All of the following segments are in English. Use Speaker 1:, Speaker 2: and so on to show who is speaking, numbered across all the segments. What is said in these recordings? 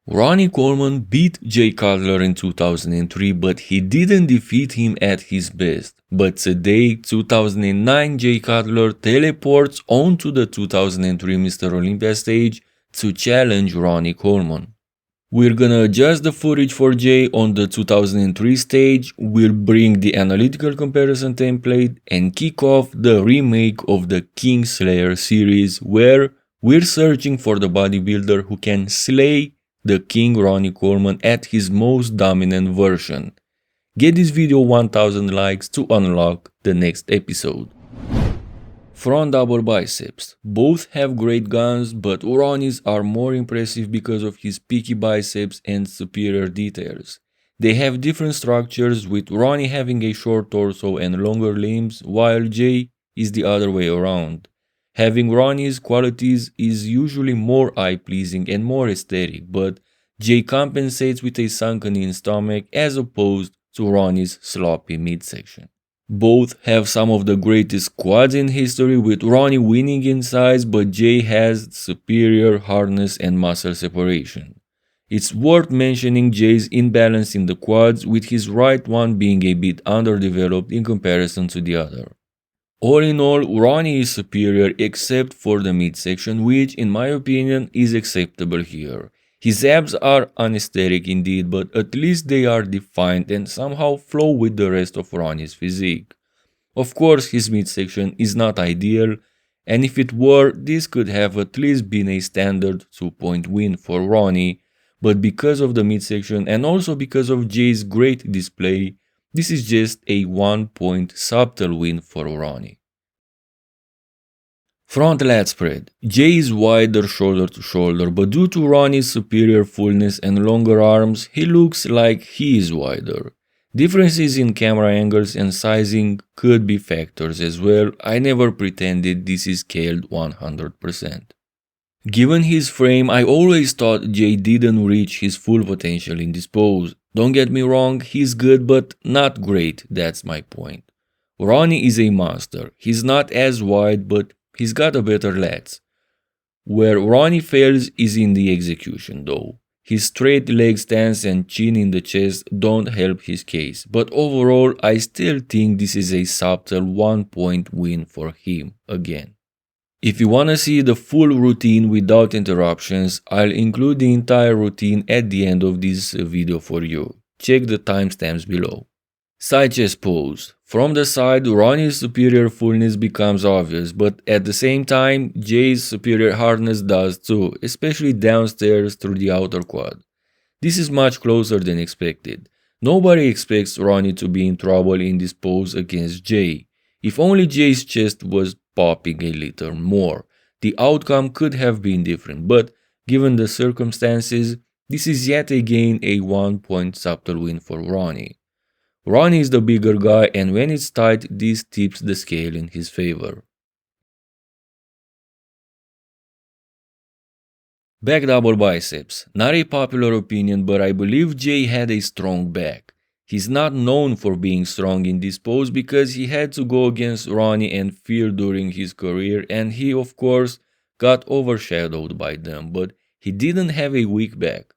Speaker 1: Ronnie Coleman beat Cutler in 2003, but he didn't defeat him at his best. But today, 2009, Cutler teleports onto the 2003 Mr. Olympia stage to challenge Ronnie Coleman. We're gonna adjust the footage for Jay on the 2003 stage, we'll bring the analytical comparison template and kick off the remake of the King Slayer series, where we're searching for the bodybuilder who can slay the King Ronnie Coleman at his most dominant version. Get this video 1000 likes to unlock the next episode. Front double biceps. Both have great guns, but Ronnie's are more impressive because of his peaky biceps and superior details. They have different structures, with Ronnie having a short torso and longer limbs, while Jay is the other way around. Having Ronnie's qualities is usually more eye-pleasing and more aesthetic, but Jay compensates with a sunken-in stomach as opposed to Ronnie's sloppy midsection. Both have some of the greatest quads in history, with Ronnie winning in size, but Jay has superior hardness and muscle separation. It's worth mentioning Jay's imbalance in the quads, with his right one being a bit underdeveloped in comparison to the other. All in all, Ronnie is superior except for the midsection, which in my opinion is acceptable here. His abs are unaesthetic indeed, but at least they are defined and somehow flow with the rest of Ronnie's physique. Of course, his midsection is not ideal, and if it were, this could have at least been a standard 2-point win for Ronnie, but because of the midsection and also because of Jay's great display, this is just a 1-point subtle win for Ronnie. Front lat spread. Jay is wider shoulder to shoulder, but due to Ronnie's superior fullness and longer arms, he looks like he is wider. Differences in camera angles and sizing could be factors as well. I never pretended this is scaled 100%. Given his frame, I always thought Jay didn't reach his full potential in this pose. Don't get me wrong, he's good but not great, that's my point. Ronnie is a monster. He's not as wide, but he's got a better lats. Where Ronnie fails is in the execution though. His straight leg stance and chin in the chest don't help his case, but overall I still think this is a subtle 1-point win for him again. If you wanna see the full routine without interruptions, I'll include the entire routine at the end of this video for you. Check the timestamps below. Side chest pose. From the side, Ronnie's superior fullness becomes obvious, but at the same time, Jay's superior hardness does too, especially downstairs through the outer quad. This is much closer than expected. Nobody expects Ronnie to be in trouble in this pose against Jay. If only Jay's chest was popping a little more, the outcome could have been different, but given the circumstances, this is yet again a 1-point subtle win for Ronnie. Ronnie is the bigger guy, and when it's tight, this tips the scale in his favor. Back double biceps. Not a popular opinion, but I believe Jay had a strong back. He's not known for being strong in this pose because he had to go against Ronnie and Fear during his career, and he of course got overshadowed by them, but he didn't have a weak back.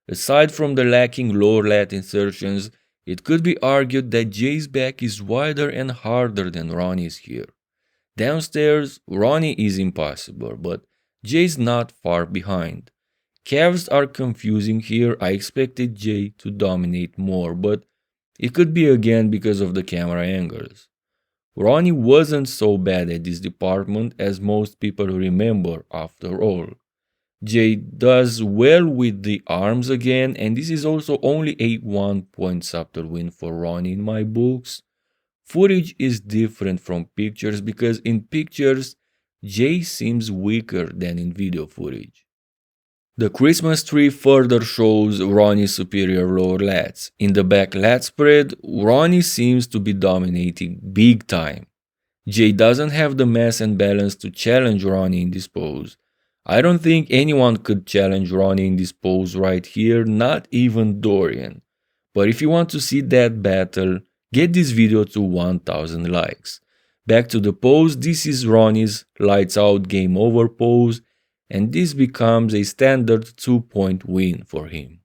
Speaker 1: Aside from the lacking lower lat insertions, it could be argued that Jay's back is wider and harder than Ronnie's here. Downstairs, Ronnie is impossible, but Jay's not far behind. Calves are confusing here. I expected Jay to dominate more, but it could be again because of the camera angles. Ronnie wasn't so bad at this department as most people remember after all. Jay does well with the arms again, and this is also only a 1-point subtle win for Ronnie in my books. Footage is different from pictures because in pictures, Jay seems weaker than in video footage. The Christmas tree further shows Ronnie's superior lower lats. In the back lat spread, Ronnie seems to be dominating big time. Jay doesn't have the mass and balance to challenge Ronnie in this pose. I don't think anyone could challenge Ronnie in this pose right here, not even Dorian. But if you want to see that battle, get this video to 1000 likes. Back to the pose, this is Ronnie's lights out game over pose, and this becomes a standard 2-point win for him.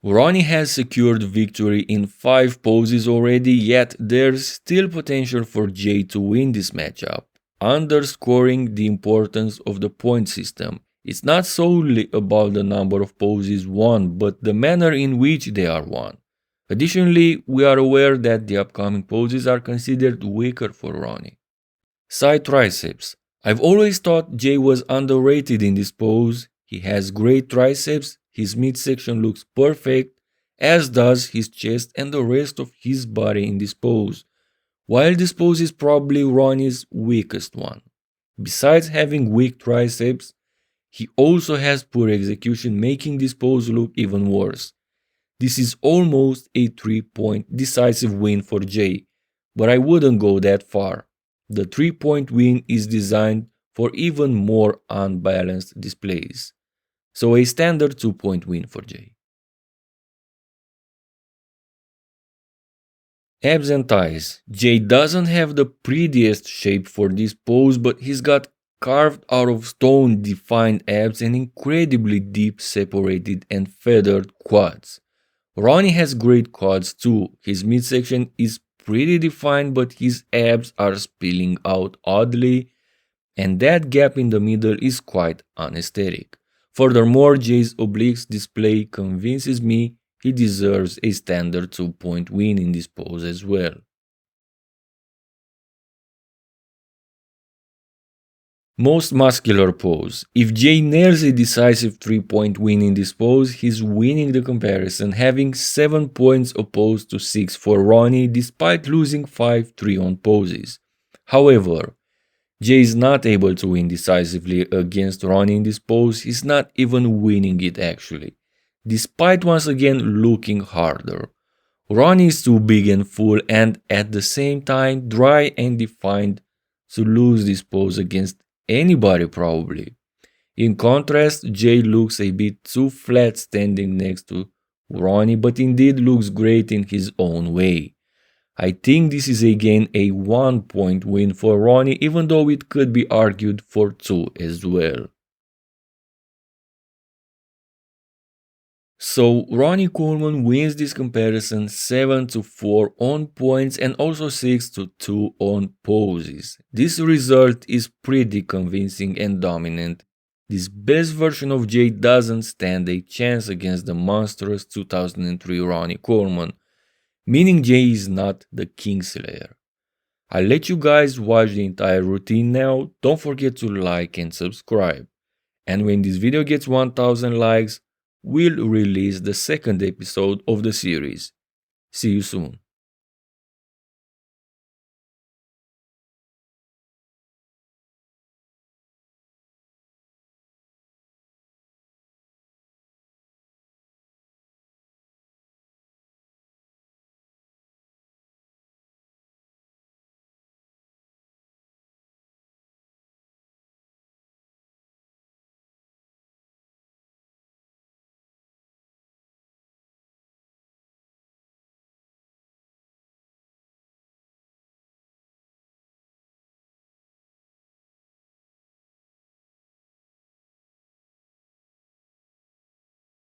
Speaker 1: Ronnie has secured victory in 5 poses already, yet there's still potential for Jay to win this matchup, underscoring the importance of the point system. It's not solely about the number of poses won, but the manner in which they are won. Additionally, we are aware that the upcoming poses are considered weaker for Ronnie. Side triceps. I've always thought Jay was underrated in this pose. He has great triceps, his midsection looks perfect, as does his chest and the rest of his body in this pose, while this pose is probably Ronnie's weakest one. Besides having weak triceps, he also has poor execution, making this pose look even worse. This is almost a 3-point decisive win for Jay, but I wouldn't go that far. The 3-point win is designed for even more unbalanced displays. So a standard 2-point win for Jay. Abs and thighs. Jay doesn't have the prettiest shape for this pose, but he's got carved out of stone defined abs and incredibly deep separated and feathered quads. Ronnie has great quads too. His midsection is pretty defined, but his abs are spilling out oddly, and that gap in the middle is quite unaesthetic. Furthermore, Jay's obliques display convinces me he deserves a standard 2-point win in this pose as well. Most muscular pose. If Jay nails a decisive 3-point win in this pose, he's winning the comparison, having 7 points opposed to 6 for Ronnie despite losing 5 3-on poses. However, Jay is not able to win decisively against Ronnie in this pose. He's not even winning it actually, despite once again looking harder. Ronnie is too big and full and at the same time dry and defined to lose this pose against anybody probably. In contrast, Jay looks a bit too flat standing next to Ronnie, but indeed looks great in his own way. I think this is again a 1-point win for Ronnie, even though it could be argued for 2 as well. So Ronnie Coleman wins this comparison 7-4 on points and also 6-2 on poses. This result is pretty convincing and dominant. This best version of Jay doesn't stand a chance against the monstrous 2003 Ronnie Coleman, meaning Jay is not the King Slayer. I'll let you guys watch the entire routine now. Don't forget to like and subscribe. And when this video gets 1000 likes, we'll release the second episode of the series. See you soon.